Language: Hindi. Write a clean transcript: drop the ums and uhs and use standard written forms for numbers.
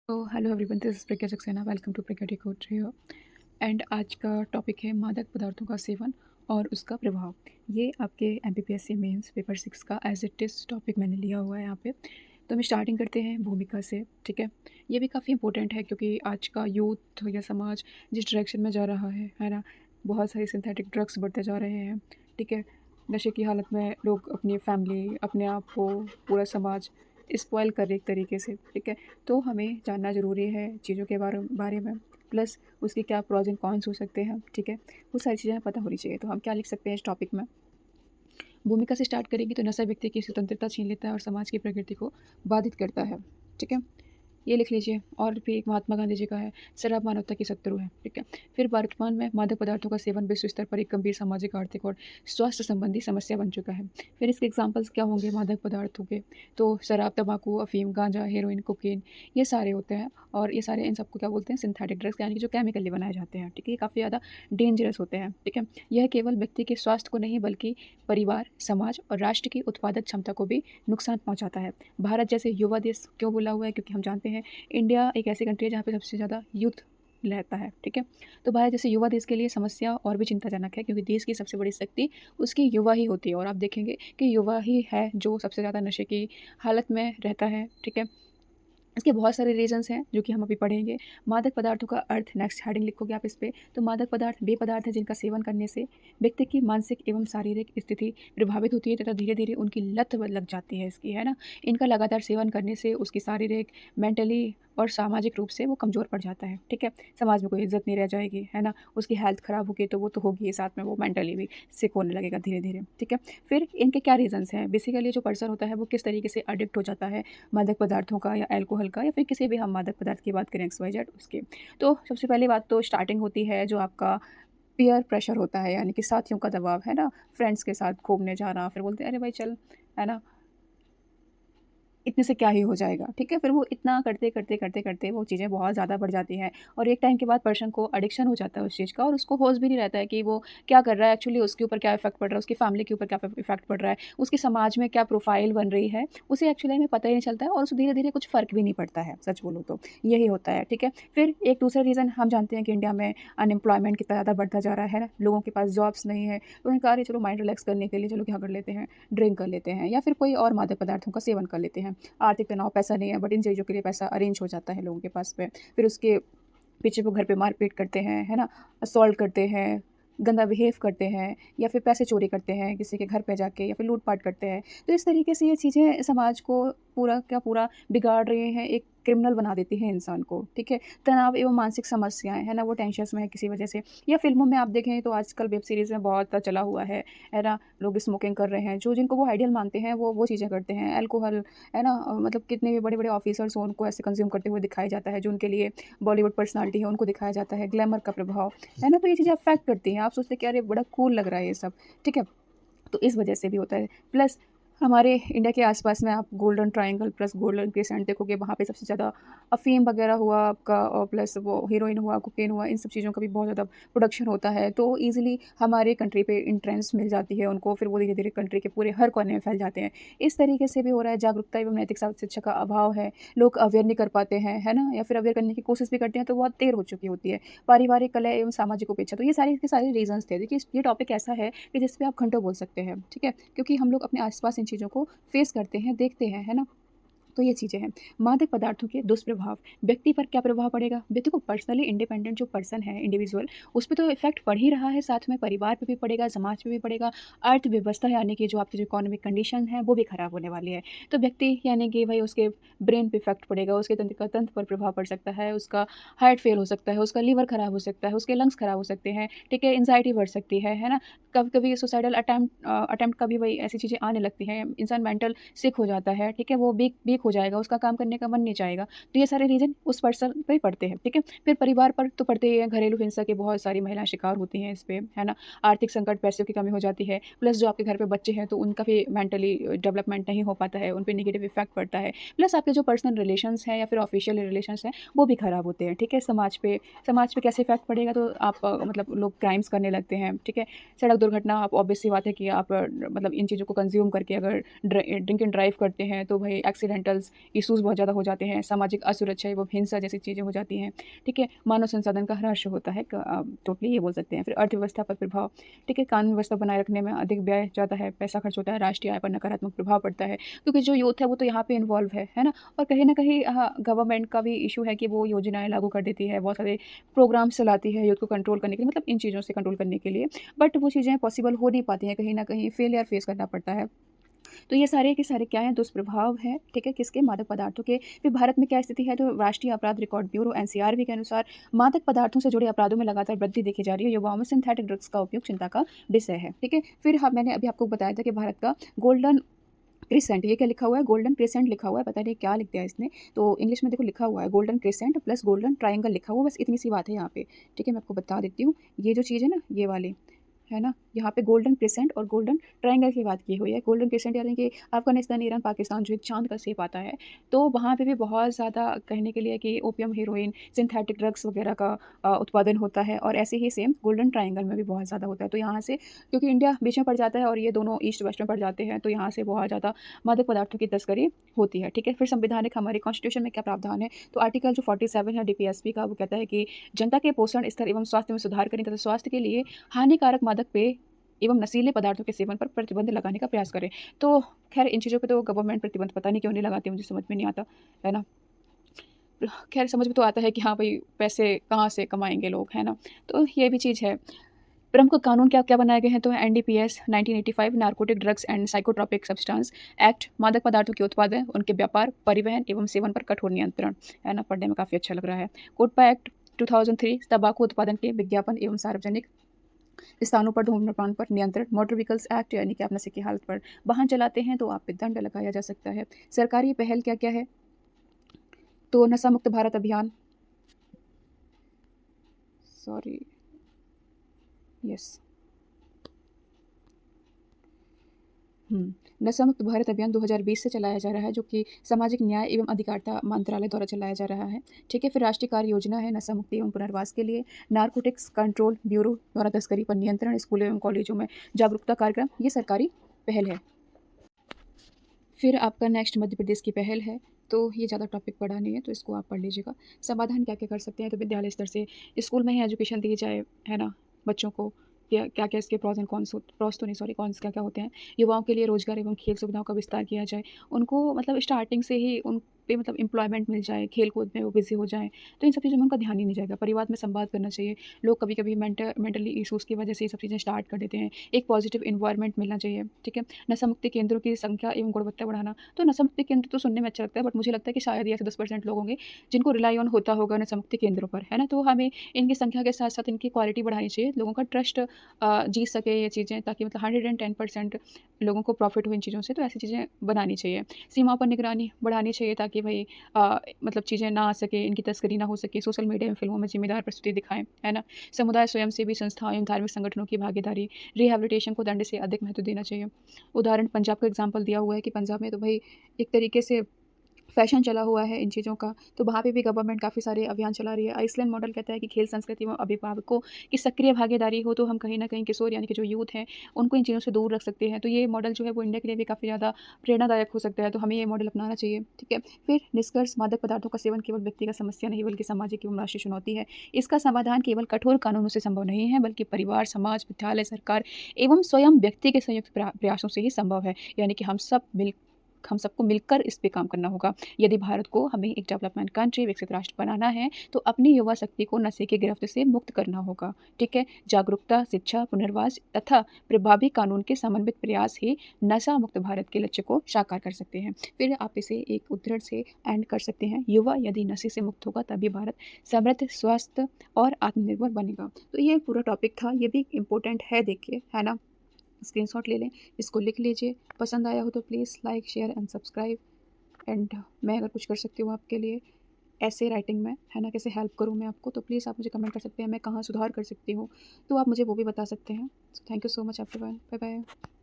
तो hello everyone, this is Pragya Saxena. Welcome to Pragya decode here. And आज का टॉपिक है मादक पदार्थों का सेवन और उसका प्रभाव। ये आपके एमपीपीएससी मेंस पेपर 6 का एज इट इज़ टॉपिक मैंने लिया हुआ है यहाँ पे। तो हम स्टार्टिंग करते हैं भूमिका से। ठीक है, ये भी काफ़ी इंपॉर्टेंट है क्योंकि आज का यूथ या समाज जिस डायरेक्शन में जा रहा है ना, बहुत सारे सिंथेटिक ड्रग्स बढ़ते जा रहे हैं। ठीक है, नशे की हालत में लोग अपनी फैमिली, अपने आप को, पूरा समाज स्पॉइल कर रहे एक तरीके से। ठीक है, तो हमें जानना ज़रूरी है चीज़ों के बारे बारे में, प्लस उसके क्या प्रोज एंड कॉन्स हो सकते हैं। ठीक है, वो सारी चीज़ें पता होनी चाहिए। तो हम क्या लिख सकते हैं इस टॉपिक में? भूमिका से स्टार्ट करेंगे तो नशा व्यक्ति की स्वतंत्रता छीन लेता है और समाज की प्रकृति को बाधित करता है। ठीक है, ये लिख लीजिए। और भी एक महात्मा गांधी जी का है, शराब मानवता की शत्रु है। ठीक है, फिर वर्तमान में मादक पदार्थों का सेवन विश्व स्तर पर एक गंभीर सामाजिक, आर्थिक और स्वास्थ्य संबंधी समस्या बन चुका है। फिर इसके एग्जांपल्स क्या होंगे मादक पदार्थों के? तो शराब, तंबाकू, अफीम, गांजा, हेरोइन, कोकीन, ये सारे होते हैं। और ये सारे इन सबको क्या बोलते हैं? सिंथेटिक ड्रग्स, यानी कि जो केमिकली बनाए जाते हैं। ठीक है, ये काफ़ी ज़्यादा डेंजरस होते हैं। ठीक है, यह केवल व्यक्ति के स्वास्थ्य को नहीं बल्कि परिवार, समाज और राष्ट्र की उत्पादक क्षमता को भी नुकसान पहुंचाता है। भारत जैसे युवा देश क्यों बोला हुआ है? क्योंकि हम जानते हैं इंडिया एक ऐसी कंट्री है जहाँ पे सबसे ज़्यादा यूथ रहता है। ठीक है, तो भारत जैसे युवा देश के लिए समस्या और भी चिंताजनक है क्योंकि देश की सबसे बड़ी शक्ति उसकी युवा ही होती है। और आप देखेंगे कि युवा ही है जो सबसे ज़्यादा नशे की हालत में रहता है। ठीक है, इसके बहुत सारे रीजंस हैं जो कि हम अभी पढ़ेंगे। मादक पदार्थों का अर्थ, नेक्स्ट हेडिंग लिखोगे आप इस पे। तो मादक पदार्थ वे पदार्थ हैं जिनका सेवन करने से व्यक्ति की मानसिक एवं शारीरिक स्थिति प्रभावित होती है तथा धीरे धीरे उनकी लत लग जाती है इसकी, है ना। इनका लगातार सेवन करने से उसकी शारीरिक, मेंटली और सामाजिक रूप से वो कमज़ोर पड़ जाता है। ठीक है, समाज में कोई इज्जत नहीं रह जाएगी, है ना। उसकी हेल्थ ख़राब होगी तो वो तो होगी ही, साथ में वो मेंटली भी सिक होने लगेगा धीरे धीरे। ठीक है, फिर इनके क्या रीजंस हैं? बेसिकली जो पर्सन होता है वो किस तरीके से अडिक्ट हो जाता है मादक पदार्थों का या अल्कोहल का या फिर किसी भी हम मादक पदार्थ की बात करें एक्स वाई जेड उसके। तो सबसे पहली बात तो स्टार्टिंग होती है जो आपका पीयर प्रेशर होता है, यानी कि साथियों का दबाव, है ना। फ्रेंड्स के साथ घूमने जाना, फिर बोलते हैं अरे भाई चल, है ना, इतने से क्या ही हो जाएगा। ठीक है, फिर वो इतना करते करते करते करते वो चीज़ें बहुत ज़्यादा बढ़ जाती हैं और एक टाइम के बाद पर्सन को एडिक्शन हो जाता है उस चीज़ का और उसको होश भी नहीं रहता है कि वो क्या कर रहा है, एक्चुअली उसके ऊपर क्या इफेक्ट पड़ रहा है, उसकी फैमिली के ऊपर क्या इफेक्ट पड़ रहा है, उसकी समाज में क्या प्रोफाइल बन रही है, उसे एक्चुअली में पता ही नहीं चलता है और उसे धीरे धीरे कुछ फ़र्क भी नहीं पड़ता है, सच बोलूँ तो यही होता है। ठीक है, फिर एक दूसरा रीज़न हम जानते हैं कि इंडिया में अनएम्प्लॉयमेंट कितना ज़्यादा बढ़ता जा रहा है ना, लोगों के पास जॉब्स नहीं है, तो उन्हें कहा अरे चलो माइंड रिलैक्स करने के लिए चलो क्या कर लेते हैं, ड्रिंक कर लेते हैं या फिर कोई और मादक पदार्थों का सेवन कर लेते हैं। आर्थिक तनाव, पैसा नहीं है बट इन चीज़ों के लिए पैसा अरेंज हो जाता है लोगों के पास में। फिर उसके पीछे वो घर पे मारपीट करते हैं, है ना, असॉल्ट करते हैं, गंदा बिहेव करते हैं या फिर पैसे चोरी करते हैं किसी के घर पे जाके या फिर लूट-पाट करते हैं। तो इस तरीके से ये चीज़ें समाज को पूरा का पूरा बिगाड़ रही हैं, एक क्रिमिनल बना देती हैं इंसान को। ठीक है, तनाव एवं मानसिक समस्याएँ, है ना, वो टेंशन्स में है किसी वजह से। या फ़िल्मों में आप देखें तो आजकल वेब सीरीज़ में बहुत चला हुआ है ना, लोग स्मोकिंग कर रहे हैं, जो जिनको वो आइडियल मानते हैं वो चीज़ें करते हैं। अल्कोहल, है ना, मतलब कितने भी बड़े-बड़े ऑफ़िसर्स हो उनको ऐसे कंज़्यूम करते हुए दिखाया जाता है, जो उनके लिए बॉलीवुड पर्सनैलिटी है उनको दिखाया जाता है, ग्लैमर का प्रभाव, है ना, तो ये चीज़ें अफ़ेक्ट करती हैं। आप सोचते हैं कि अरे बड़ा कूल लग रहा है ये सब, ठीक है? तो इस वजह से भी होता है। प्लस हमारे इंडिया के आसपास में आप golden triangle plus golden crescent देखोगे, वहाँ पे सबसे ज़्यादा अफ़ीम वगैरह हुआ आपका और प्लस वो हीरोइन हुआ, कोकेन हुआ, इन सब चीज़ों का भी बहुत ज़्यादा प्रोडक्शन होता है। तो ईज़िली हमारे कंट्री पे एंट्रेंस मिल जाती है उनको, फिर वो धीरे-धीरे कंट्री के पूरे हर कोने में फैल जाते हैं। इस तरीके से भी हो रहा है। जागरूकता एवं नैतिक शिक्षा का अभाव है, लोग अवेयर नहीं कर पाते हैं, है ना? या फिर अवेयर करने की कोशिश भी करते हैं तो बहुत देर हो चुकी होती है। पारिवारिक कलह एवं सामाजिक उपेक्षा, तो ये सारे के सारे रीज़न्स थे। देखिए ये टॉपिक ऐसा है कि जिस पे आप घंटों बोल सकते हैं, ठीक है? क्योंकि हम लोग अपने आस-पास इन चीज़ों को फेस करते हैं, देखते हैं, है ना? तो ये चीज़ें हैं। मादक पदार्थों के दुष्प्रभाव, व्यक्ति पर क्या प्रभाव पड़ेगा? व्यक्ति को पर्सनली इंडिपेंडेंट जो पर्सन है, इंडिविजुअल, उस पे तो इफ़ेक्ट पड़ ही रहा है, साथ में परिवार पे भी पड़ेगा, समाज पे भी पड़ेगा, अर्थव्यवस्था यानी कि जो आपकी जो इकोनॉमिक कंडीशन है, वो भी खराब होने वाली है। तो व्यक्ति यानी कि भई उसके ब्रेन पे इफ़ेक्ट पड़ेगा, उसके तंत्र पर प्रभाव पड़ सकता है, उसका हार्ट फेल हो सकता है, उसका लीवर खराब हो सकता है, उसके लंग्स खराब हो सकते हैं, ठीक है? एंग्ज़ायटी बढ़ सकती है ना? कभी-कभी सुसाइडल अटेम्प्ट का भी वही ऐसी चीज़ें आने लगती हैं। इंसान मेंटल सिक हो जाता है, ठीक है? वो वीक वीक हो जाएगा, उसका काम करने का मन नहीं चाहेगा। तो ये सारे रीज़न उस पर्सन पे ही पड़ते हैं, ठीक है? फिर परिवार पर तो पड़ते ही हैं, घरेलू हिंसा के बहुत सारी महिलाएँ शिकार होती हैं इस पे, है ना? आर्थिक संकट, पैसों की कमी हो जाती है, प्लस जो आपके घर पे बच्चे हैं तो उनका भी मेंटली डेवलपमेंट नहीं हो पाता है, उन पे नेगेटिव इफ़ेक्ट पड़ता है। प्लस आपके जो पर्सनल रिलेशंस हैं या फिर ऑफ़िशियल रिलेशंस हैं, वो भी खराब होते हैं, ठीक है? समाज पे कैसे इफ़ेक्ट पड़ेगा तो आप मतलब लोग क्राइम्स करने लगते हैं, ठीक है? सड़क दुर्घटना, आप ऑब्वियस सी बात है कि आप मतलब इन चीज़ों को कंज़्यूम करके अगर ड्रिंक एंड ड्राइव करते हैं तो भाई एक्सीडेंटल एनवायरमेंटल्स इश्यूज़ बहुत ज़्यादा हो जाते हैं, सामाजिक असुरक्षा एवं हिंसा जैसी चीज़ें हो जाती हैं, ठीक है। मानव संसाधन का ह्रास होता है, टोटली ये बोल सकते हैं। फिर अर्थव्यवस्था पर प्रभाव, ठीक है, कानून व्यवस्था बनाए रखने में अधिक व्यय जाता है, पैसा खर्च होता है, राष्ट्रीय आय पर नकारात्मक प्रभाव पड़ता है, क्योंकि जो यूथ है वो तो यहाँ पे इन्वॉल्व है ना। और कहीं न कहीं गवर्नमेंट का भी इश्यू है कि वो योजनाएँ लागू कर देती है, बहुत सारे प्रोग्राम्स चलाती है यूथ को कंट्रोल करने के लिए, मतलब इन चीज़ों से कंट्रोल करने के लिए, बट वो चीज़ें पॉसिबल हो नहीं पाती हैं, कहीं न कहीं फेलियर फेस करना पड़ता है। तो ये सारे के सारे क्या हैं, दुष्प्रभाव हैं, ठीक है, किसके? मादक पदार्थों के। फिर भारत में क्या स्थिति है, तो राष्ट्रीय अपराध रिकॉर्ड ब्यूरो एनसीआरबी के अनुसार मादक पदार्थों से जुड़े अपराधों में लगातार वृद्धि देखी जा रही है। युवाओं में सिंथेटिक ड्रग्स का उपयोग चिंता का विषय है, ठीक है। फिर मैंने अभी आपको बताया था कि भारत का गोल्डन क्रिसेंट, ये क्या लिखा हुआ है? गोल्डन क्रिसेंट लिखा हुआ है, पता नहीं क्या लिख दिया इसने। तो इंग्लिश में देखो लिखा हुआ है golden crescent plus golden triangle लिखा हुआ है, बस इतनी सी बात है यहाँ पे, ठीक है। मैं आपको बता देती हूँ, ये जो चीज़ है ना, ये वाली है ना, यहाँ पे गोल्डन क्रिसेंट और गोल्डन ट्रायंगल की बात की हुई है। गोल्डन क्रिसेंट यानी कि अफ़गानिस्तान, ईरान, पाकिस्तान जो एक चाँद का शेप आता है, तो वहाँ पे भी बहुत ज़्यादा कहने के लिए कि ओपियम, हेरोइन, सिंथेटिक ड्रग्स वगैरह का उत्पादन होता है, और ऐसे ही सेम गोल्डन ट्रायंगल में भी बहुत ज़्यादा होता है। तो यहाँ से, क्योंकि इंडिया बीच में पड़ जाता है और ये दोनों ईस्ट वेस्ट में पड़ जाते हैं, तो यहाँ से बहुत ज़्यादा मादक पदार्थों की तस्करी होती है, ठीक है। फिर संवैधानिक हमारे कॉन्स्टिट्यूशन में क्या प्रावधान है, तो आर्टिकल जो 47 है डीपीएसपी का, वो कहता है कि जनता के पोषण स्तर एवं स्वास्थ्य में सुधार करें तथा स्वास्थ्य के लिए हानिकारक मादक पेय एवं नशीले पदार्थों के सेवन पर प्रतिबंध लगाने का प्रयास करें। तो खैर इन चीज़ों पे तो गवर्नमेंट प्रतिबंध पता नहीं क्यों नहीं लगाती, मुझे समझ में नहीं आता, है ना। खैर समझ में तो आता है कि हाँ भाई, पैसे कहाँ से कमाएँगे लोग, है ना। तो ये भी चीज़ है। प्रमुख कानून क्या-क्या बनाए गए हैं, तो NDPS 1985 narcotic drugs and psychotropic substance act, मादक पदार्थों के उत्पादन, उनके व्यापार, परिवहन एवं सेवन पर कठोर नियंत्रण, है ना। पढ़ने में काफ़ी अच्छा लग रहा है। कोटपा एक्ट 2003 तंबाकू उत्पादन के विज्ञापन एवं सार्वजनिक स्थानों पर धूम्रपान पर नियंत्रण। मोटर व्हीकल्स एक्ट, यानी कि आप नशे की हालत पर वाहन चलाते हैं तो आप पे दंड लगाया जा सकता है। सरकारी पहल क्या-क्या है, तो नशा मुक्त भारत अभियान, सॉरी, यस, नशा मुक्त भारत अभियान 2020 से चलाया जा रहा है, जो कि सामाजिक न्याय एवं अधिकारिता मंत्रालय द्वारा चलाया जा रहा है, ठीक है। फिर राष्ट्रीय कार्य योजना है नशा मुक्ति एवं पुनर्वास के लिए। नारकोटिक्स कंट्रोल ब्यूरो द्वारा तस्करी पर नियंत्रण, स्कूलों एवं कॉलेजों में जागरूकता कार्यक्रम, ये सरकारी पहल है। फिर आपका नेक्स्ट मध्य प्रदेश की पहल है, तो ये ज़्यादा टॉपिक पढ़ा नहीं है, तो इसको आप पढ़ लीजिएगा। समाधान क्या-क्या कर सकते हैं, तो विद्यालय स्तर से स्कूल में ही एजुकेशन दी जाए, है ना, बच्चों को क्या-क्या इसके प्रॉस एंड कॉन्स प्रॉस तो नहीं, सॉरी, कॉन्स क्या-क्या होते हैं। युवाओं के लिए रोज़गार एवं खेल सुविधाओं का विस्तार किया जाए। उनको मतलब स्टार्टिंग से ही उन पे मतलब एम्प्लॉयमेंट मिल जाए, खेल-कूद में वो बिज़ी हो जाएँ, तो इन सब चीज़ों में उनका ध्यान ही नहीं जाएगा। परिवार में संवाद करना चाहिए। लोग कभी-कभी मेंटली इश्यूज़ की वजह से ये सब चीज़ें स्टार्ट कर देते हैं। एक पॉजिटिव एनवायरनमेंट मिलना चाहिए, ठीक है। नशा मुक्ति केंद्रों की संख्या एवं गुणवत्ता बढ़ाना, तो नशा मुक्ति केंद्र तो सुनने में अच्छा लगता है, बट मुझे लगता है कि शायद ही ऐसे 10% लोग होंगे जिनको रिलाई ऑन होता होगा नशा मुक्ति केंद्रों पर, है ना। तो हमें इनकी संख्या के साथ-साथ इनकी क्वालिटी बढ़ानी चाहिए, लोगों का ट्रस्ट जीत सके ये चीज़ें, ताकि मतलब 110% लोगों को प्रॉफ़िट हो इन चीज़ों से, तो ऐसी चीज़ें बनानी चाहिए। सीमाओं पर निगरानी बढ़ानी चाहिए, ताकि भई मतलब चीज़ें ना आ सके, इनकी तस्करी ना हो सके। सोशल मीडिया एवं फ़िल्मों में ज़िम्मेदार प्रस्तुति दिखाएँ, है ना। समुदाय स्वयंसेवी संस्थाओं एवं धार्मिक संगठनों की भागीदारी, रिहैबिलिटेशन को दंड से अधिक महत्व देना चाहिए। उदाहरण पंजाब का एग्ज़ाम्पल दिया हुआ है कि पंजाब में तो भई एक तरीके से फैशन चला हुआ है इन चीज़ों का, तो वहाँ पे भी गवर्नमेंट काफ़ी सारे अभियान चला रही है। आइसलैंड मॉडल कहता है कि खेल संस्कृति में अभिभावकों की सक्रिय भागीदारी हो, तो हम कहीं न कहीं किशोर यानी कि जो यूथ हैं, उनको इन चीज़ों से दूर रख सकते हैं। तो ये मॉडल जो है वो इंडिया के लिए भी काफ़ी ज़्यादा प्रेरणादायक हो सकता है, तो हमें ये मॉडल अपनाना चाहिए, ठीक है। फिर निष्कर्ष, मादक पदार्थों का सेवन केवल व्यक्तिगत समस्या नहीं, बल्कि सामाजिक एवं राष्ट्रीय चुनौती है। इसका समाधान केवल कठोर कानूनों से संभव नहीं है, बल्कि परिवार, समाज, विद्यालय, सरकार एवं स्वयं व्यक्ति के संयुक्त प्रयासों से ही संभव है। यानी कि हम सबको मिलकर इस पे काम करना होगा। यदि भारत को हमें एक डेवलपमेंट कंट्री, विकसित राष्ट्र बनाना है, तो अपनी युवा शक्ति को नशे की गिरफ्त से मुक्त करना होगा, ठीक है। जागरूकता, शिक्षा, पुनर्वास तथा प्रभावी कानून के समन्वित प्रयास ही नशा मुक्त भारत के लक्ष्य को साकार कर सकते हैं। फिर आप इसे एक उद्धरण से एंड कर सकते हैं, युवा यदि नशे से मुक्त होगा तभी भारत समृद्ध, स्वस्थ और आत्मनिर्भर बनेगा। तो ये पूरा टॉपिक था, ये भी इम्पोर्टेंट है, देखिए, है ना। स्क्रीनशॉट ले लें, इसको लिख लीजिए। पसंद आया हो तो please like, share and subscribe. And मैं अगर कुछ कर सकती हूँ आपके लिए ऐसे राइटिंग में, है ना, कैसे हेल्प करूँ मैं आपको, तो प्लीज़ आप मुझे कमेंट कर सकते हैं, मैं कहाँ सुधार कर सकती हूँ, तो आप मुझे वो भी बता सकते हैं। So thank you so much everyone, bye bye.